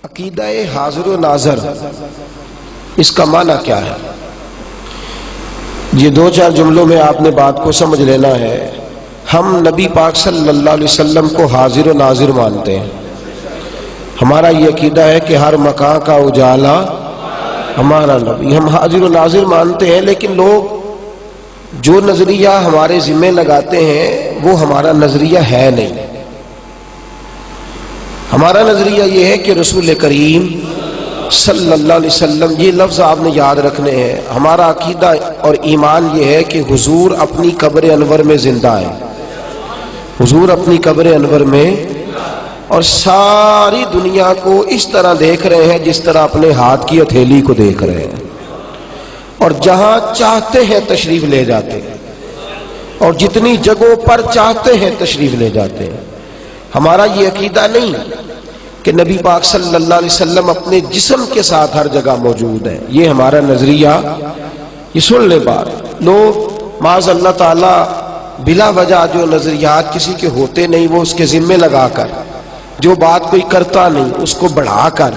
عقیدہ حاضر و ناظر اس کا معنی کیا ہے؟ یہ دو چار جملوں میں آپ نے بات کو سمجھ لینا ہے۔ ہم نبی پاک صلی اللہ علیہ وسلم کو حاضر و ناظر مانتے ہیں۔ ہمارا یہ عقیدہ ہے کہ ہر مکان کا اجالا ہمارا نبی، ہم حاضر و ناظر مانتے ہیں، لیکن لوگ جو نظریہ ہمارے ذمہ لگاتے ہیں وہ ہمارا نظریہ ہے نہیں۔ ہمارا نظریہ یہ ہے کہ رسول کریم صلی اللہ علیہ وسلم، یہ لفظ آپ نے یاد رکھنے ہیں، ہمارا عقیدہ اور ایمان یہ ہے کہ حضور اپنی قبر انور میں زندہ ہے، حضور اپنی قبر انور میں، اور ساری دنیا کو اس طرح دیکھ رہے ہیں جس طرح اپنے ہاتھ کی ہتھیلی کو دیکھ رہے ہیں، اور جہاں چاہتے ہیں تشریف لے جاتے ہیں، اور جتنی جگہوں پر چاہتے ہیں تشریف لے جاتے ہیں۔ ہمارا یہ عقیدہ نہیں کہ نبی پاک صلی اللہ علیہ وسلم اپنے جسم کے ساتھ ہر جگہ موجود ہے، یہ ہمارا نظریہ۔ یہ سن لے بات، لوگ معاذ اللہ تعالی بلا وجہ جو نظریات کسی کے ہوتے نہیں وہ اس کے ذمے لگا کر، جو بات کوئی کرتا نہیں اس کو بڑھا کر،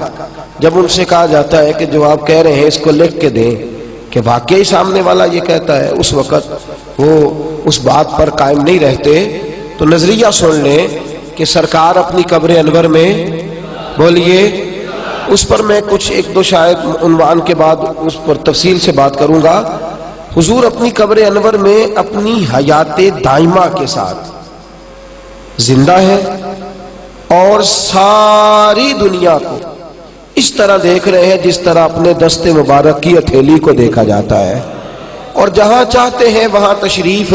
جب ان سے کہا جاتا ہے کہ جو آپ کہہ رہے ہیں اس کو لکھ کے دیں کہ واقعی سامنے والا یہ کہتا ہے، اس وقت وہ اس بات پر قائم نہیں رہتے۔ تو نظریہ سن لیں کہ سرکار اپنی قبر انور میں، بولیے، اس پر میں کچھ ایک دو شاید عنوان کے بعد اس پر تفصیل سے بات کروں گا۔ حضور اپنی قبر انور میں اپنی حیات دائمہ کے ساتھ زندہ ہے، اور ساری دنیا کو اس طرح دیکھ رہے ہیں جس طرح اپنے دست مبارک کی ہتھیلی کو دیکھا جاتا ہے، اور جہاں چاہتے ہیں وہاں تشریف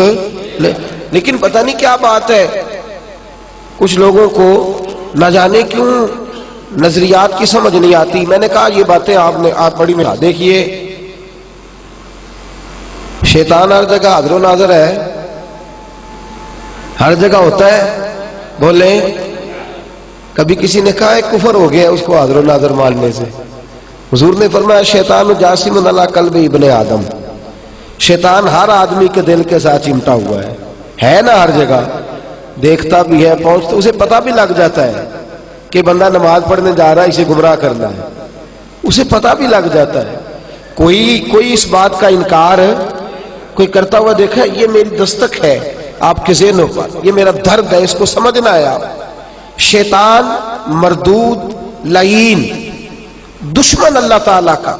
لے۔ لیکن پتہ نہیں کیا بات ہے، کچھ لوگوں کو نہ جانے کیوں نظریات کی سمجھ نہیں آتی۔ میں نے کہا یہ باتیں آپ بڑی میں دیکھیے، شیطان ہر جگہ حاضر و ناظر ہے، ہر جگہ ہوتا ہے، بولیں کبھی کسی نے کہا ہے کفر ہو گیا اس کو حاضر و ناظر ماننے سے؟ حضور نے فرمایا شیطان جاسم علی قلب ابن آدم، شیطان ہر آدمی کے دل کے ساتھ چمٹا ہوا ہے نا، ہر جگہ دیکھتا بھی ہے، پہنچتا، اسے پتہ بھی لگ جاتا ہے کہ بندہ نماز پڑھنے جا رہا ہے، اسے گمراہ کرنا ہے، اسے پتہ بھی لگ جاتا ہے۔ کوئی اس بات کا انکار کوئی کرتا ہوا دیکھا ہے؟ یہ میری دستک ہے آپ کے ذہنوں پر، یہ میرا درد ہے، اس کو سمجھنا ہے آپ۔ شیطان مردود لعین، دشمن اللہ تعالیٰ کا،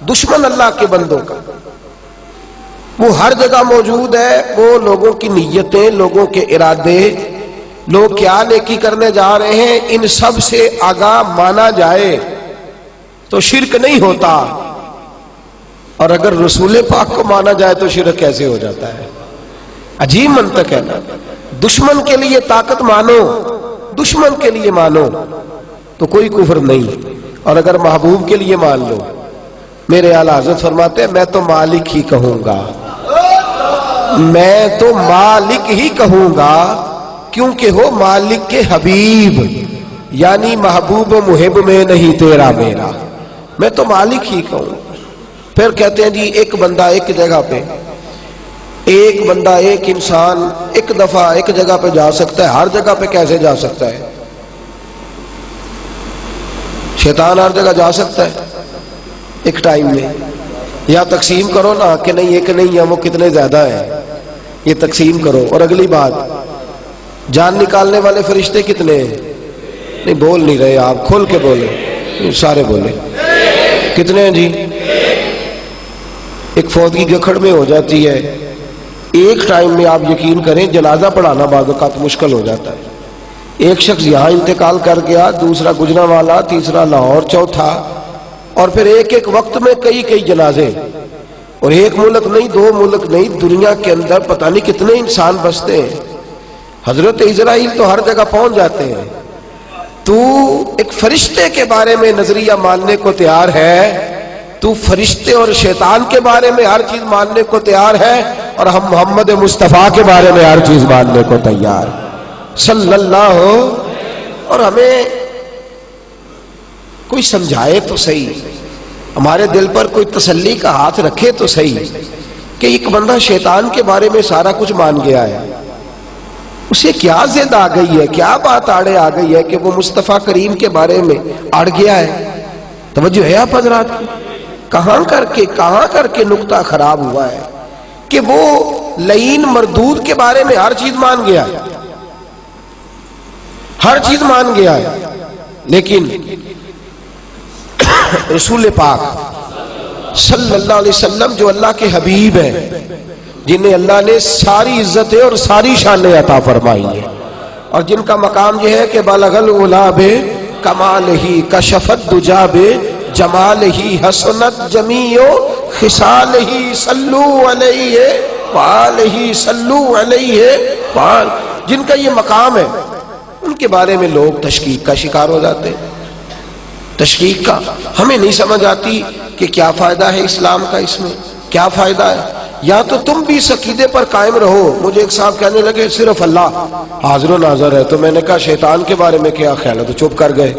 دشمن اللہ کے بندوں کا، وہ ہر جگہ موجود ہے۔ وہ لوگوں کی نیتیں، لوگوں کے ارادے، لوگ کیا نیکی کرنے جا رہے ہیں، ان سب سے آگاہ مانا جائے تو شرک نہیں ہوتا، اور اگر رسول پاک کو مانا جائے تو شرک کیسے ہو جاتا ہے؟ عجیب منطق ہے نا۔ دشمن کے لیے طاقت مانو، دشمن کے لیے مانو تو کوئی کفر نہیں، اور اگر محبوب کے لیے مان لو، میرے اعلیٰ حضرت فرماتے ہیں میں تو مالک ہی کہوں گا، میں تو مالک ہی کہوں گا، کیونکہ ہو مالک کے حبیب، یعنی محبوب و محب میں نہیں تیرا میرا، میں تو مالک ہی کہوں۔ پھر کہتے ہیں جی ایک بندہ ایک جگہ پہ، ایک بندہ ایک انسان ایک دفعہ ایک جگہ پہ جا سکتا ہے، ہر جگہ پہ کیسے جا سکتا ہے؟ شیطان ہر جگہ جا سکتا ہے ایک ٹائم میں؟ یا تقسیم کرو نا کہ نہیں ایک نہیں ہے، وہ کتنے زیادہ ہیں، یہ تقسیم کرو۔ اور اگلی بات، جان نکالنے والے فرشتے کتنے ہیں؟ نہیں بول نہیں رہے آپ، کھول کے بولے، سارے بولے، کتنے ہیں جی؟ ایک فوت کی گکھڑ میں ہو جاتی ہے، ایک ٹائم میں آپ یقین کریں جنازہ پڑھانا بعض اوقات مشکل ہو جاتا ہے۔ ایک شخص یہاں انتقال کر گیا، دوسرا گجرانوالہ، تیسرا لاہور، چوتھا، اور پھر ایک وقت میں کئی جنازے، اور ایک ملک نہیں، دو ملک نہیں، دنیا کے اندر پتہ نہیں کتنے انسان بستے ہیں۔ حضرت اسرائیل تو ہر جگہ پہنچ جاتے ہیں۔ تو ایک فرشتے کے بارے میں نظریہ ماننے کو تیار ہے، تو فرشتے اور شیطان کے بارے میں ہر چیز ماننے کو تیار ہے، اور ہم محمد مصطفیٰ کے بارے میں ہر چیز ماننے کو تیار صلی اللہ ہو۔ اور ہمیں کوئی سمجھائے تو صحیح، ہمارے دل پر کوئی تسلی کا ہاتھ رکھے تو صحیح، کہ ایک بندہ شیطان کے بارے میں سارا کچھ مان گیا ہے، اسے کیا زد آ گئی ہے، کیا بات آڑے آ گئی ہے کہ وہ مصطفیٰ کریم کے بارے میں اڑ گیا ہے؟ توجہ ہے آپ حضرات کی؟ کہاں کر کے نقطہ خراب ہوا ہے کہ وہ لعین مردود کے بارے میں ہر چیز مان گیا ہے، ہر چیز مان گیا ہے، لیکن رسول پاک صلی اللہ علیہ وسلم جو اللہ کے حبیب ہیں، جنہیں اللہ نے ساری عزتیں اور ساری شانیں عطا فرمائی ہیں، اور جن کا مقام یہ ہے کہ بالغ العلا بکمالہ کشفت دجا بجمالہ حسنت جمیع خصالہ صلو علیہ وآلہ صلو علیہ جن کا یہ مقام ہے، ان کے بارے میں لوگ تشکیک کا شکار ہو جاتے ہیں، تشکیک کا۔ ہمیں نہیں سمجھ آتی کہ کیا فائدہ ہے اسلام کا، اس میں کیا فائدہ ہے؟ یا تو تم بھی اس عقیدے پر قائم رہو۔ مجھے ایک صاحب کہنے لگے صرف اللہ حاضر و ناظر ہے، تو میں نے کہا شیطان کے بارے میں کیا خیال ہے؟ تو چپ کر گئے،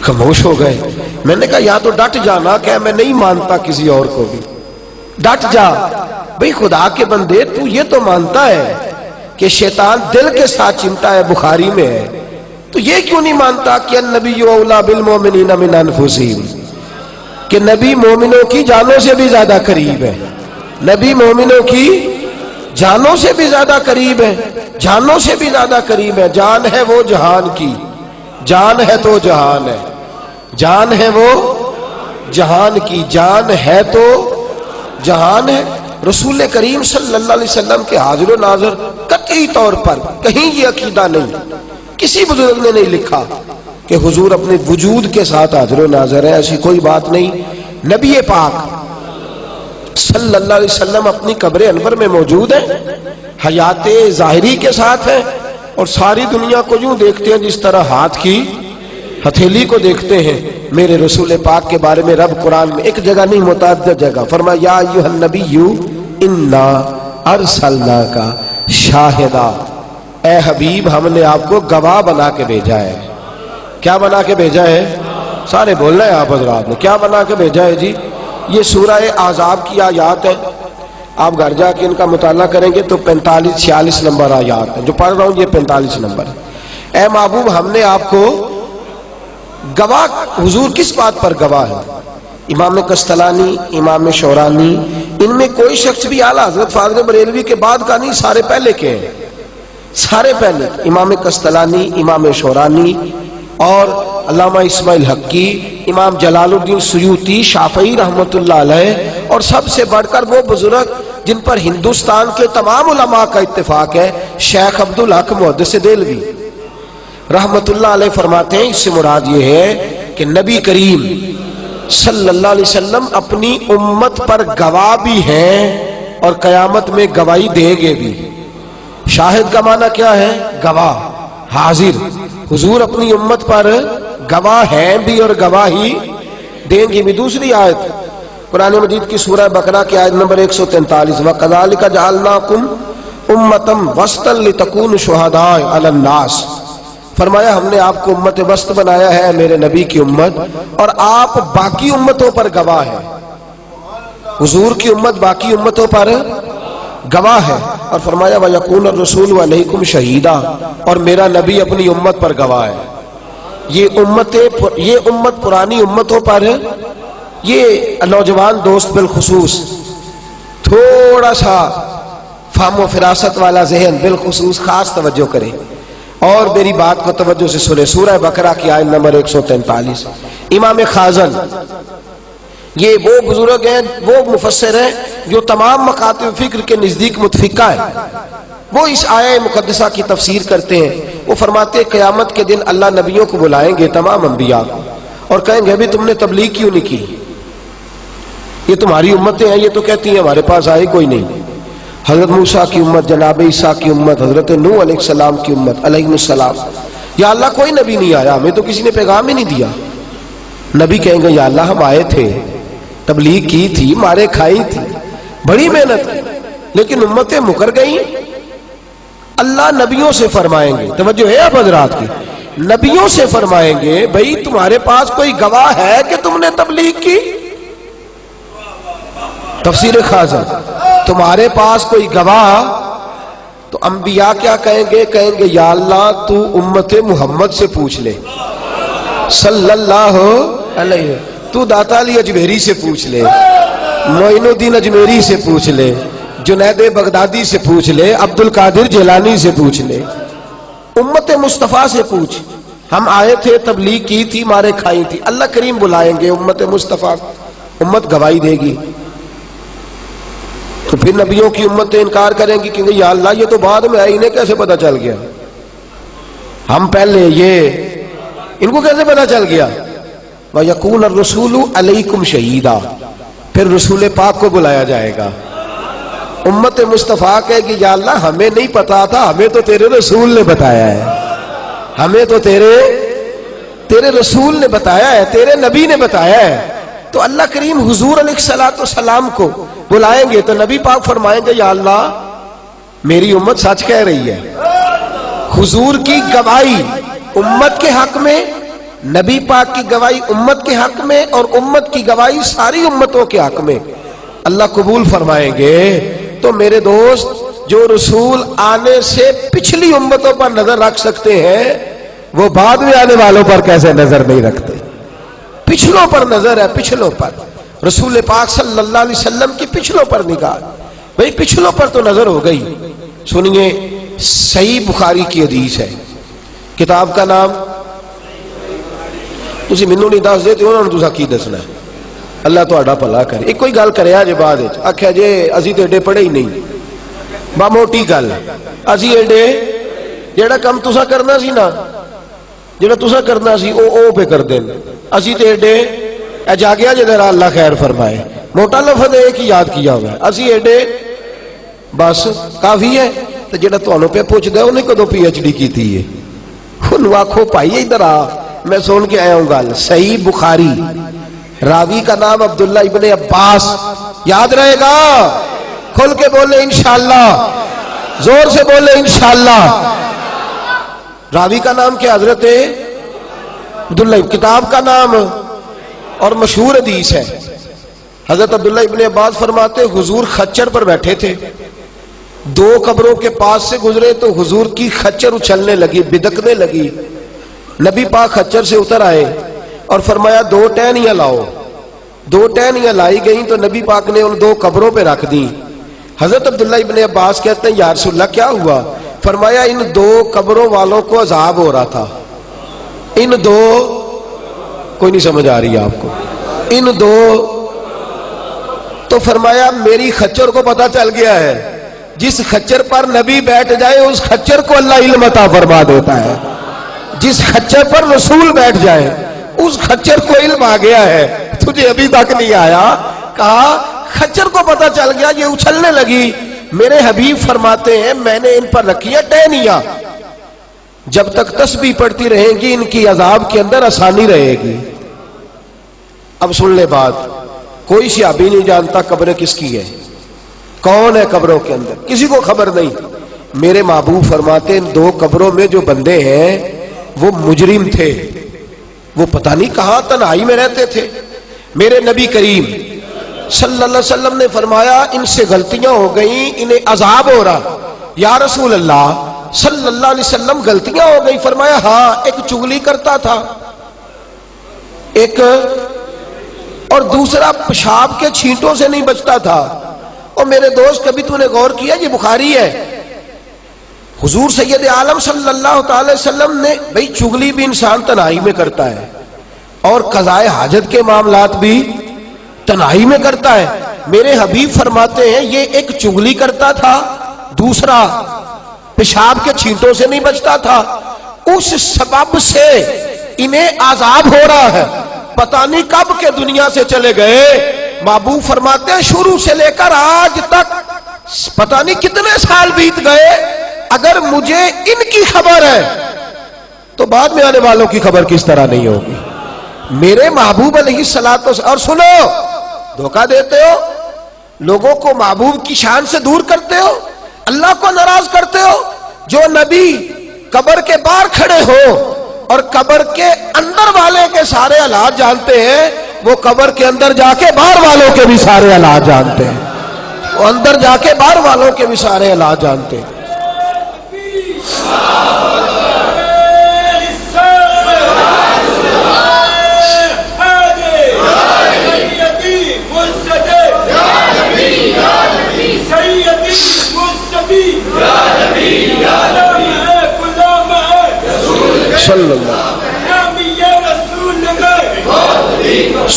خاموش ہو گئے۔ میں نے کہا یا تو ڈٹ جانا کہ میں نہیں مانتا کسی اور کو بھی، ڈٹ جا بھئی خدا کے بندے، تو یہ تو مانتا ہے کہ شیطان دل کے ساتھ چمٹا ہے، بخاری میں ہے، تو یہ کیوں نہیں مانتا کہ النبی اولا بالمؤمنین من انفسہم، کہ نبی مومنوں کی جانوں سے بھی زیادہ قریب ہے، نبی مومنوں کی جانوں سے بھی زیادہ قریب ہے، جانوں سے بھی زیادہ قریب ہے۔ جان ہے وہ جہان کی، جان ہے تو جہان ہے، جان ہے وہ جہان کی، جان ہے تو جہان ہے۔ رسول کریم صلی اللہ علیہ وسلم کے حاضر و ناظر قطعی طور پر کہیں یہ عقیدہ نہیں، کسی بزرگ نے نہیں لکھا کہ حضور اپنے وجود کے ساتھ حاضر و ناظر ہے، ایسی کوئی بات نہیں۔ نبی پاک صلی اللہ علیہ وسلم اپنی قبر انور میں موجود ہیں، حیات ظاہری کے ساتھ ہیں، اور ساری دنیا کو یوں دیکھتے ہیں جس طرح ہاتھ کی ہتھیلی کو دیکھتے ہیں۔ میرے رسول پاک کے بارے میں رب قرآن میں ایک جگہ نہیں متعدد جگہ فرمایا یا ایھا النبی انا ارسلناک شاہدا، اے حبیب ہم نے آپ کو گواہ بنا کے بھیجا ہے۔ کیا بنا کے بھیجا ہے؟ سارے بولنا ہے آپ حضرات نے، کیا بنا کے بھیجا ہے جی؟ یہ سورہ احزاب کی آیات ہے، آپ گھر جا کے ان کا مطالعہ کریں گے تو 45-46 نمبر آیات ہیں، جو پڑھ رہا ہوں یہ 45 نمبر ہے۔ اے محبوب ہم نے آپ کو گواہ، حضور کس بات پر گواہ ہے؟ امام قسطلانی، امام شورانی، ان میں کوئی شخص بھی اعلیٰ حضرت فاضل بریلوی کے بعد کا نہیں، سارے پہلے کے ہیں، سارے پہلے۔ امام قسطلانی، امام شورانی اور علامہ اسماعیل حقی، امام جلال الدین سیوطی، شافعی رحمۃ اللہ علیہ، اور سب سے بڑھ کر وہ بزرگ جن پر ہندوستان کے تمام علماء کا اتفاق ہے، شیخ عبدالحق محدث دہلوی رحمۃ اللہ علیہ فرماتے ہیں اس سے مراد یہ ہے کہ نبی کریم صلی اللہ علیہ وسلم اپنی امت پر گواہ بھی ہیں اور قیامت میں گواہی دیں گے بھی۔ شاہد کا معنی کیا ہے؟ گواہ، حاضر۔ حضور اپنی امت پر گواہ ہیں بھی اور گواہی دیں گے بھی۔ دوسری آیت قرآن مجید کی سورہ بقرہ کی آیت نمبر 143 وَقَذَلِكَ جَعَلْنَاكُمْ أُمَّةً وَسْطًا لِتَكُونُوا شُهَدَاءَ عَلَى النَّاسِ، فرمایا ہم نے آپ کو امت وسط بنایا ہے، میرے نبی کی امت، اور آپ باقی امتوں پر گواہ ہیں۔ حضور کی امت باقی امتوں پر گواہ ہے، اور فرمایا وَيَكُونَ الرَّسُولُ عَلَيْكُمْ شَهِيدًا، اور میرا نبی اپنی امت پر گواہ ہے۔ یہ امت پرانی امتوں پر، یہ نوجوان دوست بالخصوص تھوڑا سا فہم و فراست والا ذہن بالخصوص خاص توجہ کرے اور میری بات کو توجہ سے سنے۔ سورہ بقرہ کی آیت نمبر 143۔ امام خازن یہ وہ بزرگ ہیں، وہ مفسر ہیں جو تمام مکاتب فکر کے نزدیک متفقہ ہیں۔ وہ اس آیہ مقدسہ کی تفسیر کرتے ہیں۔ وہ فرماتے ہیں قیامت کے دن اللہ نبیوں کو بلائیں گے، تمام انبیاء کو، اور کہیں گے ابھی تم نے تبلیغ کیوں نہیں کی؟ یہ تمہاری امتیں ہیں، یہ تو کہتی ہیں ہمارے پاس آئے کوئی نہیں۔ حضرت موسیٰ کی امت، جناب عیسیٰ کی امت، حضرت نوح علیہ السلام کی امت علیہ السلام، یا اللہ کوئی نبی نہیں آیا، ہمیں تو کسی نے پیغام ہی نہیں دیا۔ نبی کہیں گے یا اللہ ہم آئے تھے، تبلیغ کی تھی، مارے کھائی تھی، بڑی محنت کی، لیکن امتیں مکر گئیں۔ اللہ نبیوں سے فرمائیں گے، توجہ ہے اب حضرات کی، نبیوں سے فرمائیں گے بھئی تمہارے پاس کوئی گواہ ہے کہ تم نے تبلیغ کی؟ تفسیر خازن، تمہارے پاس کوئی گواہ؟ تو انبیاء کیا کہیں گے؟ کہیں گے یا اللہ تو امت محمد سے پوچھ لے صلی اللہ علیہ، تو داتا علی اجمیری سے پوچھ لے، معین الدین اجمیری سے پوچھ لے، جنید بغدادی سے پوچھ لے، عبد القادر جیلانی سے پوچھ لے، امت مصطفیٰ سے پوچھ۔ ہم آئے تھے، تبلیغ کی تھی، مارے کھائی تھی، اللہ کریم بلائیں گے امت مصطفیٰ، امت گواہی دے گی۔ تو پھر نبیوں کی امت انکار کریں گی کہ یا اللہ یہ تو بعد میں آئی، انہیں کیسے پتا چل گیا؟ ہم پہلے، یہ ان کو کیسے پتا چل گیا؟ وَيَكُونَ الرَّسُولُ عَلَيْكُمْ شَهِيدًا، پھر رسول پاک کو بلایا جائے گا۔ امت مصطفیٰ کہے گی یا اللہ ہمیں نہیں پتا تھا، ہمیں تو تیرے رسول نے بتایا ہے، ہمیں تو تیرے رسول نے بتایا ہے، تیرے نبی نے بتایا ہے۔ تو اللہ کریم حضور علیہ الصلوۃ والسلام کو بلائیں گے تو نبی پاک فرمائیں گے یا اللہ میری امت سچ کہہ رہی ہے۔ حضور کی گواہی امت کے حق میں، نبی پاک کی گواہی امت کے حق میں، اور امت کی گواہی ساری امتوں کے حق میں اللہ قبول فرمائیں گے۔ تو میرے دوست، جو رسول آنے سے پچھلی امتوں پر نظر رکھ سکتے ہیں وہ بعد میں آنے والوں پر کیسے نظر نہیں رکھتے؟ پچھلوں پر نظر ہے، پچھلوں پر، رسول پاک صلی اللہ علیہ وسلم کی پچھلوں پر نگاہ، بھئی پچھلوں پر تو نظر ہو گئی۔ سنیے، صحیح بخاری کی حدیث ہے، کتاب کا نام تسی مینوں نہیں دس دے تے انہاں نوں تساں کی دسنا ہے؟ اللہ تہاڈا بھلا کرے۔ ایک کوئی گل کریا جے بعد وچ آکھیا جے اسی تے ایڈے پڑھے ہی نہیں، با موٹی گل، اسی ایڈے جیڑا کم تساں کرنا سی نا، جیڑا تساں کرنا سی او پہ کر دین، اسی تے ایڈے اے جاگیا جے ذرا اللہ خیر فرمائے، موٹا لفظ ایک ہی یاد کیا ہوا ہے، اسی ایڈے بس کافی ہے۔ تو جیڑا تانوں پہ پوچھدا انہیں کدوں پی ایچ ڈی کیتی ہے، انہوں آکھو بھائی ادھر آ، میں سن کے آیا ہوں گل۔ صحیح بخاری، راوی کا نام عبداللہ ابن عباس، یاد رہے گا؟ کھل کے بولے انشاءاللہ، زور سے بولے انشاءاللہ۔ راوی کا نام کیا؟ حضرت عبداللہ، کتاب کا نام اور مشہور حدیث ہے۔ حضرت عبداللہ ابن عباس فرماتے حضور خچر پر بیٹھے تھے، دو قبروں کے پاس سے گزرے تو حضور کی خچر اچھلنے لگی، بدکنے لگی۔ نبی پاک خچر سے اتر آئے اور فرمایا دو ٹہنیاں لاؤ۔ دو ٹہنیاں لائی گئیں تو نبی پاک نے ان دو قبروں پہ رکھ دی۔ حضرت عبداللہ ابن عباس کہتے ہیں یا رسول اللہ کیا ہوا؟ فرمایا ان دو قبروں والوں کو عذاب ہو رہا تھا، ان دو، کوئی نہیں سمجھ آ رہی ہے آپ کو، ان دو، تو فرمایا میری خچر کو پتا چل گیا ہے، جس خچر پر نبی بیٹھ جائے اس خچر کو اللہ علم عطا فرما دیتا ہے، جس خچر پر رسول بیٹھ جائے اس خچر کو علم آ گیا ہے، تجھے ابھی تک نہیں آیا؟ کہا خچر کو پتا چل گیا، یہ اچھلنے لگی۔ میرے حبیب فرماتے ہیں میں نے ان پر رکھی ہے ٹہنیاں، جب تک تسبیح پڑھتی رہیں گی ان کی عذاب کے اندر آسانی رہے گی۔ اب سن لے بات، کوئی صحابی نہیں جانتا قبر کس کی ہے، کون ہے قبروں کے اندر، کسی کو خبر نہیں۔ میرے محبوب فرماتے ان دو قبروں میں جو بندے ہیں وہ مجرم تھے، وہ پتہ نہیں کہاں تنہائی میں رہتے تھے۔ میرے نبی کریم صلی اللہ علیہ وسلم نے فرمایا ان سے غلطیاں ہو گئیں، انہیں عذاب ہو رہا۔ یا رسول اللہ صلی اللہ علیہ وسلم غلطیاں ہو گئی؟ فرمایا ہاں، ایک چغلی کرتا تھا، ایک اور دوسرا پیشاب کے چھینٹوں سے نہیں بچتا تھا۔ اور میرے دوست کبھی تو نے غور کیا، یہ بخاری ہے، حضور سید عالم صلی اللہ تعالی وسلم نے، بھئی چغلی بھی انسان تنہائی میں کرتا ہے اور قضاء حاجت کے معاملات بھی تنہائی میں کرتا ہے۔ میرے حبیب فرماتے ہیں یہ ایک چغلی کرتا تھا، دوسرا پیشاب کے چھینٹوں سے نہیں بچتا تھا، اس سبب سے انہیں عذاب ہو رہا ہے، پتہ نہیں کب کے دنیا سے چلے گئے۔ محبوب فرماتے ہیں شروع سے لے کر آج تک پتہ نہیں کتنے سال بیت گئے، اگر مجھے ان کی خبر ہے تو بعد میں آنے والوں کی خبر کس طرح نہیں ہوگی؟ میرے محبوب علیہ الصلوۃ والسلام، اور سنو، دھوکہ دیتے ہو، لوگوں کو محبوب کی شان سے دور کرتے ہو، اللہ کو ناراض کرتے ہو۔ جو نبی قبر کے باہر کھڑے ہو اور قبر کے اندر والے کے سارے حالات جانتے ہیں، وہ قبر کے اندر جا کے باہر والوں کے بھی سارے حالات جانتے ہیں، وہ اندر جا کے باہر والوں کے بھی سارے حالات جانتے ہیں۔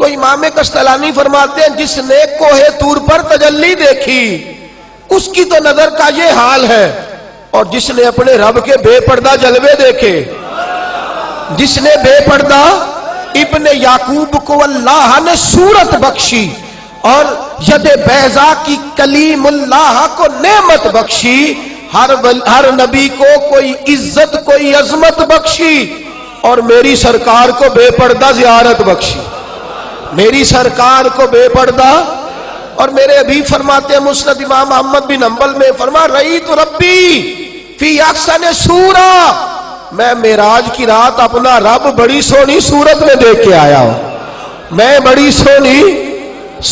تو امام کشتلانی فرماتے ہیں جس نے کوہ طور پر تجلی دیکھی اس کی تو نظر کا یہ حال ہے، اور جس نے اپنے رب کے بے پردہ جلوے دیکھے، جس نے بے پردہ ابن یعقوب کو اللہ نے صورت بخشی اور ید بیضا کی کلیم اللہ کو نعمت بخشی، ہر نبی کو کوئی عزت کوئی عظمت بخشی، اور میری سرکار کو بے پردہ زیارت بخشی، میری سرکار کو بے پردہ۔ اور میرے ابھی فرماتے ہیں مسند امام احمد بن حنبل میں فرما رأیت ربی فی احسن صورہ، میں معراج کی رات اپنا رب بڑی سونی صورت میں دیکھ کے آیا ہوں، میں بڑی سونی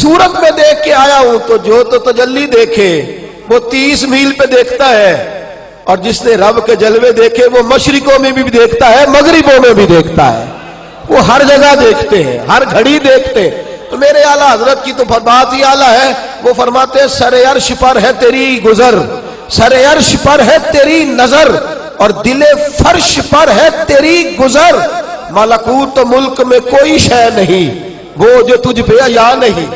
صورت میں دیکھ کے آیا ہوں۔ تو جو تو تجلی دیکھے وہ 30 میل پہ دیکھتا ہے، اور جس نے رب کے جلوے دیکھے وہ مشرقوں میں بھی دیکھتا ہے مغربوں میں بھی دیکھتا ہے، وہ ہر جگہ دیکھتے ہیں، ہر گھڑی دیکھتے ہیں۔ تو میرے اعلیٰ حضرت کی تو بات ہی اعلیٰ ہے، وہ فرماتے ہیں سر عرش پر ہے تیری گزر، سر عرش پر ہے تیری نظر، اور دل فرش پر ہے تیری گزر، ملکوت ملک میں کوئی شے نہیں وہ جو تجھ پہ یا نہیں،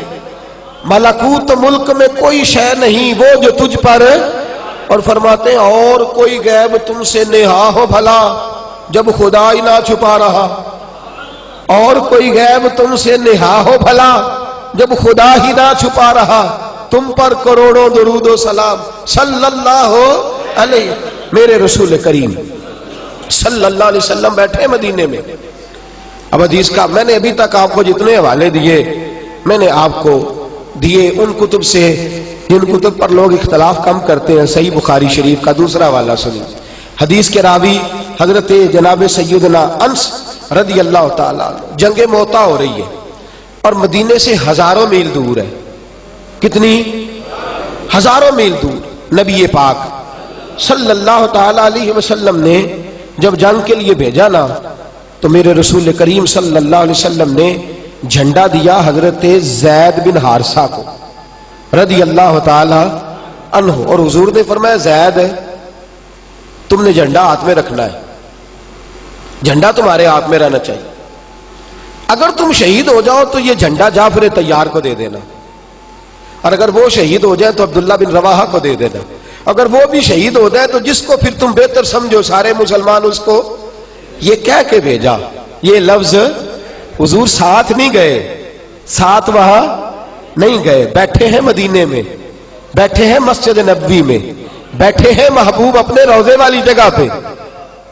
ملکوت ملک میں کوئی شے نہیں وہ جو تجھ پر۔ اور فرماتے ہیں اور کوئی غیب تم سے نہا ہو بھلا جب خدا ہی نہ چھپا رہا، اور کوئی غیب تم سے نہا ہو بھلا جب خدا ہی نہ چھپا رہا، تم پر کروڑوں درود و سلام صلی اللہ علیہ۔ میرے رسول کریم صلی اللہ علیہ وسلم بیٹھے مدینے میں۔ اب حدیث کا میں نے ابھی تک آپ کو جتنے حوالے دیے میں نے آپ کو دیے ان کتب سے جن کتب پر لوگ اختلاف کم کرتے ہیں۔ صحیح بخاری شریف کا دوسرا حوالہ سنیں، حدیث کے راوی حضرت جناب سیدنا انس رضی اللہ تعالیٰ عنہ، جنگ موتا ہو رہی ہے اور مدینے سے ہزاروں میل دور ہے، کتنی؟ ہزاروں میل دور۔ نبی پاک صلی اللہ تعالیٰ علیہ وسلم نے جب جنگ کے لیے بھیجا نا تو میرے رسول کریم صلی اللہ علیہ وسلم نے جھنڈا دیا حضرت زید بن حارثہ کو رضی اللہ تعالیٰ عنہ، اور حضور نے فرمایا زید تم نے جھنڈا ہاتھ میں رکھنا ہے، جھنڈا تمہارے ہاتھ میں رہنا چاہیے، اگر تم شہید ہو جاؤ تو یہ جھنڈا جعفر طیار کو دے دینا، اور اگر وہ شہید ہو جائے تو عبداللہ بن رواحہ کو دے دینا، اگر وہ بھی شہید ہو جائے تو جس کو پھر تم بہتر سمجھو سارے مسلمان اس کو۔ یہ کہہ کے بھیجا، یہ لفظ حضور ساتھ نہیں گئے، ساتھ وہاں نہیں گئے، بیٹھے ہیں مدینے میں، بیٹھے ہیں مسجد نبوی میں، بیٹھے ہیں محبوب اپنے روضے والی جگہ پہ،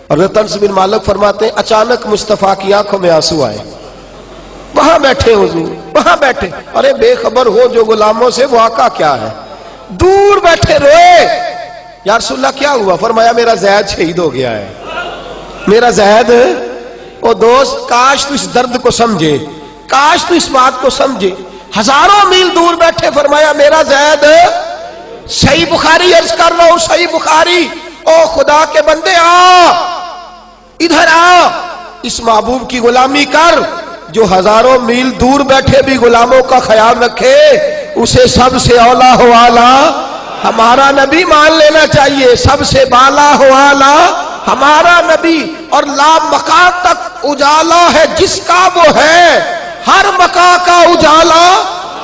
اور انس بن مالک فرماتے ہیں اچانک مصطفیٰ کی آنکھوں میں آنسو آئے، وہاں بیٹھے حضور، وہاں بیٹھے، ارے بے خبر ہو جو غلاموں سے وہ آقا کیا ہے، دور بیٹھے روئے، یا رسول اللہ کیا ہوا؟ فرمایا میرا زید شہید ہو گیا ہے، میرا زید۔ او دوست کاش تو اس درد کو سمجھے، کاش تو اس بات کو سمجھے، ہزاروں میل دور بیٹھے فرمایا میرا زید۔ صحیح بخاری عرض کر رہا ہوں، صحیح بخاری، او خدا کے بندے آ ادھر آ، اس محبوب کی غلامی کر جو ہزاروں میل دور بیٹھے بھی غلاموں کا خیال رکھے، اسے سب سے اولا ہو آلہ ہمارا نبی مان لینا چاہیے، سب سے بالا ہو آلہ ہمارا نبی، اور لا مکان تک اجالا ہے جس کا وہ ہے، ہر مکان کا اجالا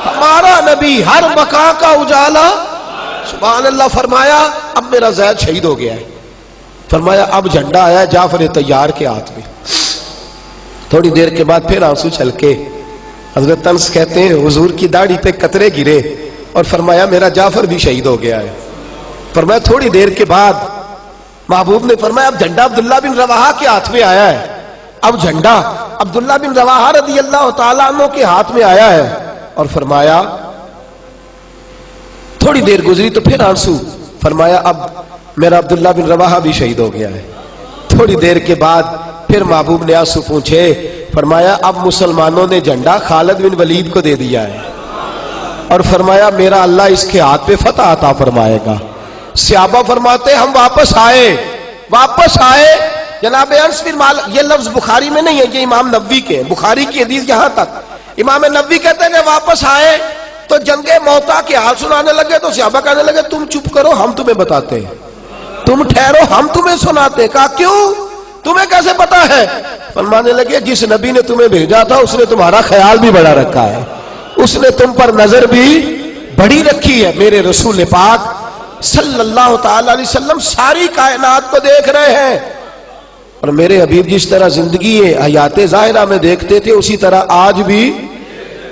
ہمارا نبی، ہر مکان کا اجالا۔ سبحان اللہ۔ فرمایا اب میرا زید شہید ہو گیا ہے، فرمایا اب جھنڈا آیا جعفر طیار کے ہاتھ میں۔ تھوڑی دیر کے بعد پھر آنسو چھل کے حضرت انس کہتے ہیں حضور کی داڑھی پہ قطرے گرے اور فرمایا میرا جعفر بھی شہید ہو گیا ہے۔ فرمایا تھوڑی دیر کے بعد محبوب نے فرمایا اب جھنڈا عبداللہ بن رواحہ کے ہاتھ میں آیا ہے، اب جھنڈا عبداللہ بن رواحہ رضی اللہ تعالیٰ عنہ کے ہاتھ میں آیا ہے، اور فرمایا تھوڑی دیر گزری تو پھر آنسو، فرمایا اب میرا عبداللہ بن رواحہ بھی شہید ہو گیا ہے۔ تھوڑی دیر کے بعد پھر محبوب نے آنسو پوچھے، فرمایا اب مسلمانوں نے جھنڈا خالد بن ولید کو دے دیا ہے، اور فرمایا میرا اللہ اس کے ہاتھ پہ فتح عطا فرمائے گا۔ صحابہ فرماتے ہم واپس آئے جناب انس بن مالک، یہ لفظ بخاری میں نہیں ہے، یہ امام نووی کے ہیں، بخاری کی حدیث یہاں تک امام نووی کہتے ہیں کہ واپس آئے تو جنگ موتا کے حال سنانے لگے تو صحابہ کہنے لگے تم چپ کرو ہم تمہیں بتاتے ہیں، تم ٹھہرو ہم تمہیں سناتے ہیں۔ کہا کیوں؟ تمہیں کیسے پتا ہے؟ فرمانے لگے جس نبی نے تمہیں بھیجا تھا اس نے تمہارا خیال بھی بڑا رکھا ہے، اس نے تم پر نظر بھی بڑی رکھی ہے۔ میرے رسول پاک صلی اللہ تعالی علیہ وسلم ساری کائنات کو دیکھ رہے ہیں، اور میرے حبیب جس طرح زندگی حیات ظاہرہ میں دیکھتے تھے اسی طرح آج بھی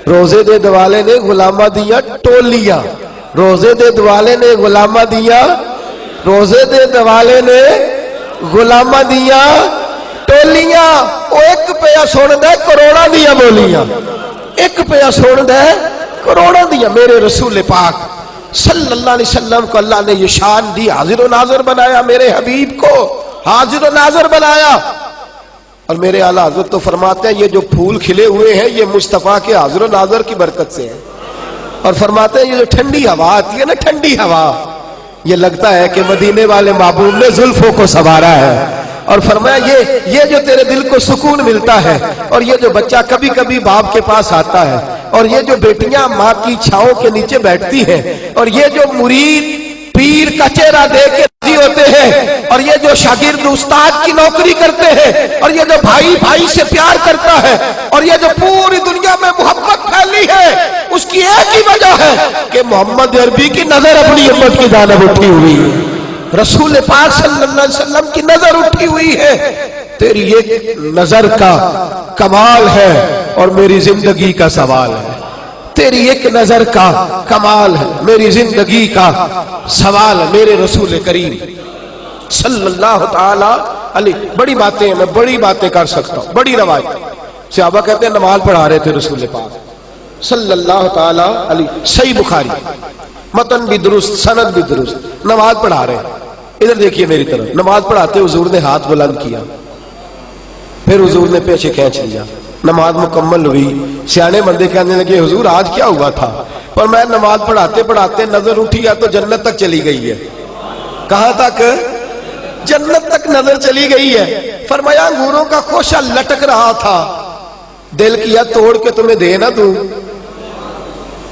روزے دے دوالے نے غلامہ دیا ٹولیاں، روزے دے دوالے نے غلامہ دیا، روزے دے دوالے نے غلامہ دیا ٹولیاں، وہ ایک پیا سن دے کروڑا دیا بولیاں، ایک پیا سن دے کروڑا دیا۔ میرے رسول پاک صلی اللہ علیہ وسلم کو اللہ نے یہ شان دی، حاضر و ناظر بنایا، میرے حبیب کو حاضر و ناظر بنایا۔ اور میرے اعلیٰ حضرت تو فرماتے ہیں یہ جو پھول کھلے ہوئے ہیں یہ مصطفیٰ کے حاضر و ناظر کی برکت سے ہے، اور فرماتے ہیں یہ جو ٹھنڈی ہوا آتی ہے نا، ٹھنڈی ہوا، یہ لگتا ہے کہ مدینے والے محبوب نے زلفوں کو سنوارا ہے، اور فرمایا یہ جو تیرے دل کو سکون ملتا ہے، اور یہ جو بچہ کبھی کبھی باپ کے پاس آتا ہے، اور یہ جو بیٹیاں ماں کی چھاؤں کے نیچے بیٹھتی ہیں، اور یہ جو مرید پیر کا چہرہ دیکھ کے راضی ہوتے ہیں، اور یہ جو شاگرد استاد کی نوکری کرتے ہیں، اور یہ جو بھائی بھائی سے پیار کرتا ہے، اور یہ جو پوری دنیا میں محبت پھیلی ہے، اس کی ایک ہی وجہ ہے کہ محمد عربی کی نظر اپنی امت کی جانب اٹھی ہوئی ہے، رسول پاک صلی اللہ علیہ وسلم کی نظر اٹھی ہوئی ہے۔ تیری ایک نظر کا کمال ہے اور میری زندگی کا سوال ہے، تیری ایک نظر کا کمال ہے، میری زندگی کا سوال ہے۔ میرے رسول کریم صلی اللہ تعالی علیہ، بڑی باتیں میں بڑی باتیں کر سکتا ہوں، بڑی روایت۔ صحابہ کہتے ہیں نماز پڑھا رہے تھے رسول پاک صلی اللہ تعالی علیہ، صحیح بخاری، متن بھی درست، سند بھی درست، نماز پڑھا رہے ہیں۔ ادھر دیکھیے میری طرف، نماز پڑھاتے حضور نے ہاتھ بلند کیا، پھر حضور نے پیچھے کھینچ لیا، نماز مکمل ہوئی۔ سیانے بندے کہنے لگے حضور آج کیا ہوا تھا؟ پر میں نماز پڑھاتے پڑھاتے نظر اٹھی یا تو جنت تک چلی گئی ہے۔ کہاں تک؟ جنت تک نظر چلی گئی ہے۔ فرمایا انگوروں کا خوشہ لٹک رہا تھا، دل کیا توڑ کے تمہیں دے نہ دوں،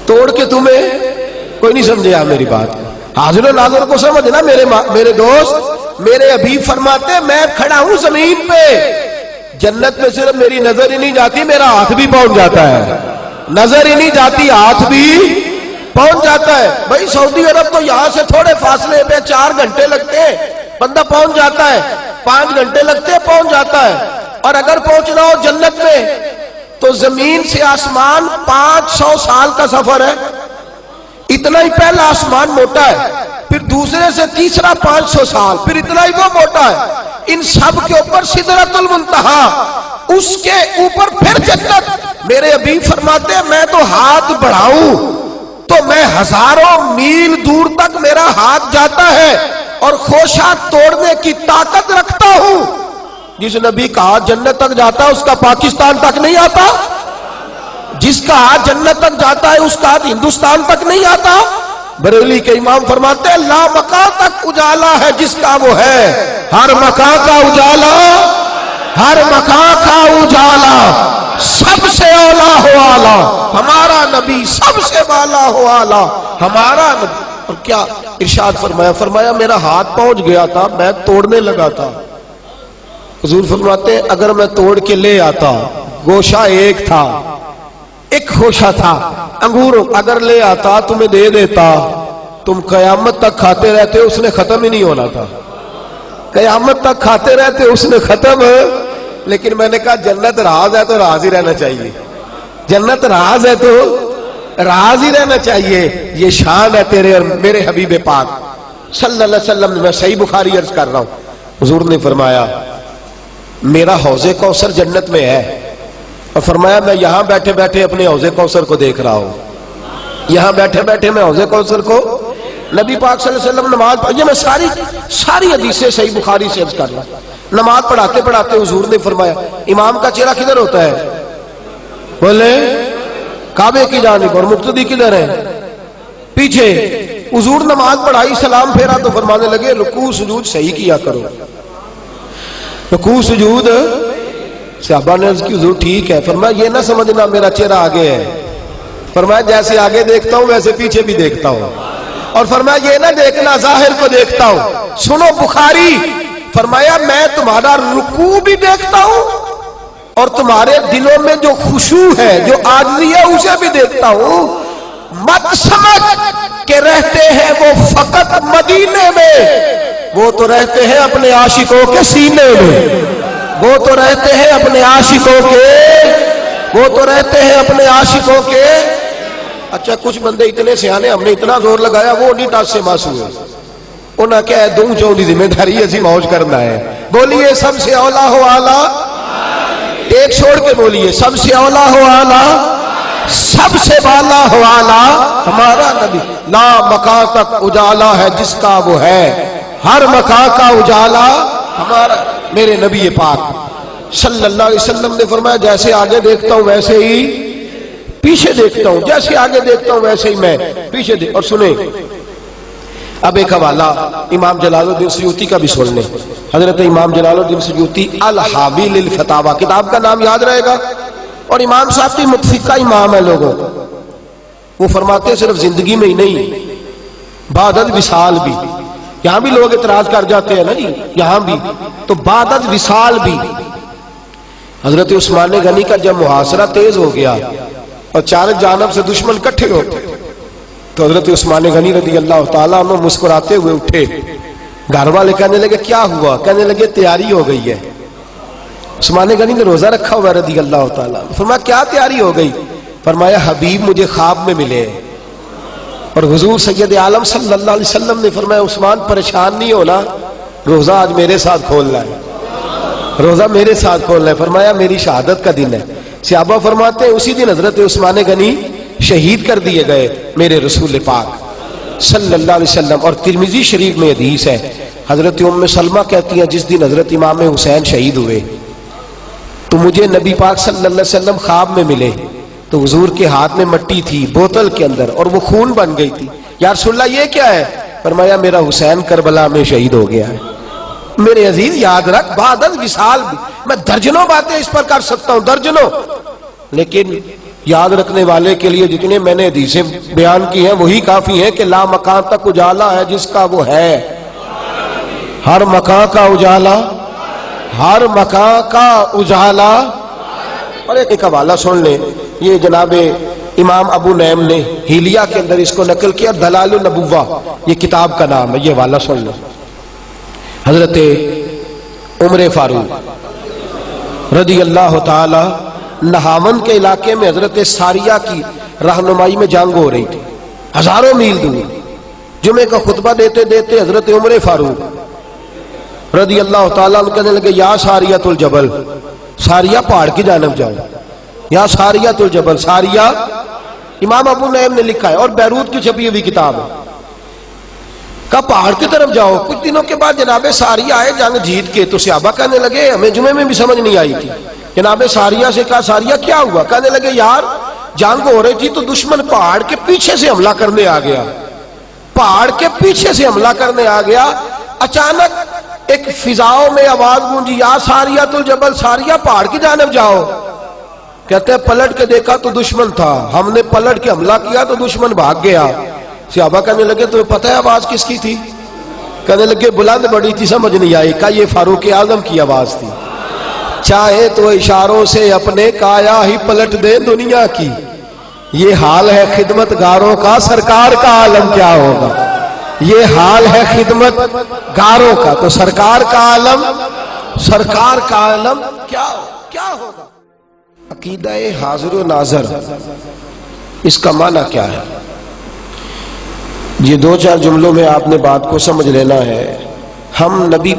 توڑ کے تمہیں، کوئی نہیں سمجھے میری بات۔ حاضر و ناظر کو سمجھنا میرے دوست، میرے حبیب فرماتے میں کھڑا ہوں زمین پہ، جنت میں صرف میری نظر ہی نہیں جاتی، میرا ہاتھ بھی پہنچ جاتا ہے، نظر ہی نہیں جاتی ہاتھ بھی پہنچ جاتا ہے۔ بھائی سعودی عرب تو یہاں سے تھوڑے فاصلے پہ 4 گھنٹے لگتے ہیں، بندہ پہنچ جاتا ہے، 5 گھنٹے لگتے ہیں پہنچ جاتا ہے۔ اور اگر پہنچنا ہو جنت میں تو زمین سے آسمان 500 سال کا سفر ہے، اتنا ہی پہلا آسمان موٹا ہے، پھر دوسرے سے تیسرا 500 سال، پھر اتنا ہی وہ موٹا ہے، ان سب کے اوپر سدرۃ المنتہا، اس کے اوپر پھر جنت۔ میرے حبیب فرماتے ہیں میں تو ہاتھ بڑھاؤں تو میں ہزاروں میل دور تک میرا ہاتھ جاتا ہے اور خوشہ توڑنے کی طاقت رکھتا ہوں۔ جس نبی کا ہاتھ جنت تک جاتا ہے اس کا پاکستان تک نہیں آتا، جس کا ہاتھ جنت تک جاتا ہے اس کا ہاتھ ہندوستان تک نہیں آتا۔ بریلی کے امام فرماتے ہیں لا مکان تک اجالا ہے جس کا وہ ہے، ہر مکان کا اجالا، ہر مکان کا اجالا، سب سے اولا ہو آلہ ہمارا نبی، سب سے والا ہو آلہ ہمارا نبی۔ اور کیا ارشاد فرمایا میرا ہاتھ پہنچ گیا تھا، میں توڑنے لگا تھا۔ حضور فرماتے ہیں اگر میں توڑ کے لے آتا، گوشہ ایک تھا، ایک خوشہ تھا انگور، اگر لے آتا تمہیں دے دیتا، تم قیامت تک کھاتے رہتے، اس نے ختم ہی نہیں ہونا تھا، قیامت تک کھاتے رہتے، اس نے ختم۔ لیکن میں نے کہا جنت راز ہے تو راز ہی رہنا چاہیے، جنت راز ہے تو راز ہی رہنا چاہیے۔ یہ شان ہے تیرے اور میرے حبیب پاک صلی اللہ علیہ وسلم۔ میں صحیح بخاری عرض کر رہا ہوں، حضور نے فرمایا میرا حوض کوثر جنت میں ہے، اور فرمایا میں یہاں بیٹھے بیٹھے اپنے حوض کوثر کو دیکھ رہا ہوں، یہاں بیٹھے بیٹھے میں حوض کوثر کو، نبی پاک صلی اللہ علیہ وسلم نماز پڑھی، میں ساری حدیثیں صحیح بخاری سے عرض کر رہا ہوں۔ نماز پڑھاتے پڑھاتے حضور نے فرمایا امام کا چہرہ کدھر ہوتا ہے؟ بولے کعبے کی جانب، اور مقتدی کدھر ہے؟ پیچھے۔ حضور نماز پڑھائی، سلام پھیرا تو فرمانے لگے رکوع سجود صحیح کیا کرو، رکوع سجود۔ صحابہ نے عرض کی حضور ٹھیک ہے۔ فرمایا یہ نہ سمجھنا میرا چہرہ آگے ہے، فرمایا جیسے آگے دیکھتا ہوں ویسے پیچھے بھی دیکھتا ہوں، اور فرمایا یہ نہ دیکھنا ظاہر کو دیکھتا ہوں۔ سنو بخاری فرمایا میں تمہارا رکوع بھی دیکھتا ہوں اور تمہارے دلوں میں جو خشوع ہے، جو عاجزی ہے، اسے بھی دیکھتا ہوں۔ مت سمجھ کہ رہتے ہیں وہ فقط مدینے میں، وہ تو رہتے ہیں اپنے عاشقوں کے سینے میں، وہ تو رہتے ہیں اپنے عاشقوں کے، وہ تو رہتے ہیں اپنے عاشقوں کے۔ اچھا کچھ بندے اتنے سیانے، ہم نے اتنا زور لگایا، وہ نہیں ٹاس سے ماس ہوئے، انہاں کیا ہے دوں چوں دی ذمہ داری ایسی موج کرنا ہے۔ بولیے سب سے اولا ہو اعلیٰ، ایک چھوڑ کے بولیے سب سے اولا ہو اعلیٰ، سب سے بالا ہو اعلیٰ ہمارا نبی۔ لا مکان تک اجالا ہے جس کا وہ ہے، ہر مکان کا اجالا ہمارا میرے نبی پاک صلی اللہ علیہ وسلم نے فرمایا جیسے آگے دیکھتا ہوں ویسے ہی پیچھے دیکھتا ہوں، جیسے آگے دیکھتا ہوں ویسے ہی میں پیچھے دیکھتا ہوں۔ اور سنیں اب ایک حوالہ امام جلال الدین سیوطی کا بھی سن لیں۔ حضرت امام جلال الدین سیوطی الحاوی للفتاوی کتاب کا نام یاد رہے گا، اور امام صاحب کی متفقہ امام ہے لوگوں، وہ فرماتے ہیں صرف زندگی میں ہی نہیں بعد الوصال بھی، یہاں بھی لوگ اعتراض کر جاتے ہیں نا جی، یہاں بھی تو بعد الوصال بھی۔ حضرت عثمان غنی کا جب محاصرہ تیز ہو گیا اور چار جانب سے دشمن کٹھے ہوتے تو حضرت عثمان غنی رضی اللہ تعالیٰ عنہ مسکراتے ہوئے اٹھے، گھر والے کہنے لگے کیا ہوا؟ کہنے لگے تیاری ہو گئی ہے۔ عثمان غنی نے روزہ رکھا ہوا رضی اللہ تعالیٰ، فرمایا کیا تیاری ہو گئی؟ فرمایا حبیب مجھے خواب میں ملے، اور حضور سید عالم صلی اللہ علیہ وسلم نے فرمایا عثمان پریشان نہیں ہونا، روزہ آج میرے ساتھ کھولنا ہے، روزہ میرے ساتھ کھولنا ہے۔ فرمایا میری شہادت کا دن ہے۔ صحابہ فرماتے ہیں اسی دن حضرت عثمان غنی شہید کر دیے گئے میرے رسول پاک صلی اللہ علیہ وسلم۔ اور ترمذی شریف میں حدیث ہے، حضرت ام سلمہ کہتی ہیں جس دن حضرت امام حسین شہید ہوئے تو مجھے نبی پاک صلی اللہ علیہ وسلم خواب میں ملے، تو حضور کے ہاتھ میں مٹی تھی بوتل کے اندر اور وہ خون بن گئی تھی۔ یا رسول اللہ یہ کیا ہے؟ فرمایا میرا حسین کربلا میں شہید ہو گیا ہے۔ میرے عزیز یاد رکھ بعد الوصال بھی، میں درجنوں باتیں اس پر کر سکتا ہوں، درجنوں، لیکن یاد رکھنے والے کے لیے جتنے میں نے حدیثیں بیان کی ہیں وہی کافی ہیں کہ لا مکان تک اجالا ہے جس کا وہ ہے، ہر مکان کا اجالا، ہر مکان کا اجالا۔ اور ایک حوالہ سن لیں، یہ جناب امام ابو نعیم نے ہیلیہ کے اندر اس کو نقل کیا، دلال النبوہ یہ کتاب کا نام ہے، یہ حوالہ سن لیں۔ حضرت عمر فاروق رضی اللہ تعالی نہاون کے علاقے میں حضرت ساریہ کی رہنمائی میں جنگ ہو رہی تھی، ہزاروں میل دور۔ جمعے کا خطبہ دیتے دیتے حضرت عمر فاروق رضی اللہ تعالیٰ عنہ کہنے لگے یا ساریۃ الجبل، ساریہ پہاڑ کی جانب جاؤ، یا ساریۃ الجبل، ساریہ امام ابو نعیم نے لکھا ہے اور بیروت کی چھپی ہوئی کتاب ہے، کہا پہاڑ کی طرف جاؤ۔ کچھ دنوں کے بعد جناب ساریہ آئے جنگ جیت کے، تو صحابہ کہنے لگے ہمیں جمعے میں بھی سمجھ نہیں آئی تھی، جناب ساریہ سے کہا ساریہ کیا ہوا؟ کہنے لگے یار جنگ ہو رہی تھی تو دشمن پہاڑ کے پیچھے سے حملہ کرنے آ گیا، پہاڑ کے پیچھے سے حملہ کرنے آ گیا۔ اچانک ایک فضاؤں میں آواز گونجی یا ساریۃ الجبل، ساریہ پہاڑ کی جانب جاؤ۔ کہتے ہیں پلٹ کے دیکھا تو دشمن تھا، ہم نے پلٹ کے حملہ کیا تو دشمن بھاگ گیا۔ صحابہ کہنے لگے تمہیں پتہ ہے آواز کس کی تھی؟ کہنے لگے بلند بڑی تھی، سمجھ نہیں آئی۔ کہا یہ فاروق اعظم کی آواز تھی، چاہے تو اشاروں سے اپنے کایا ہی پلٹ دے دنیا کی، یہ حال ہے خدمت گاروں کا، سرکار کا عالم کیا ہوگا؟ یہ حال ہے خدمت گاروں کا، تو سرکار کا عالم، سرکار کا عالم کیا ہوگا؟ عقیدہ حاضر و ناظر، اس کا معنی کیا ہے؟ یہ دو چار جملوں میں آپ نے بات کو سمجھ لینا ہے۔ ہم نبی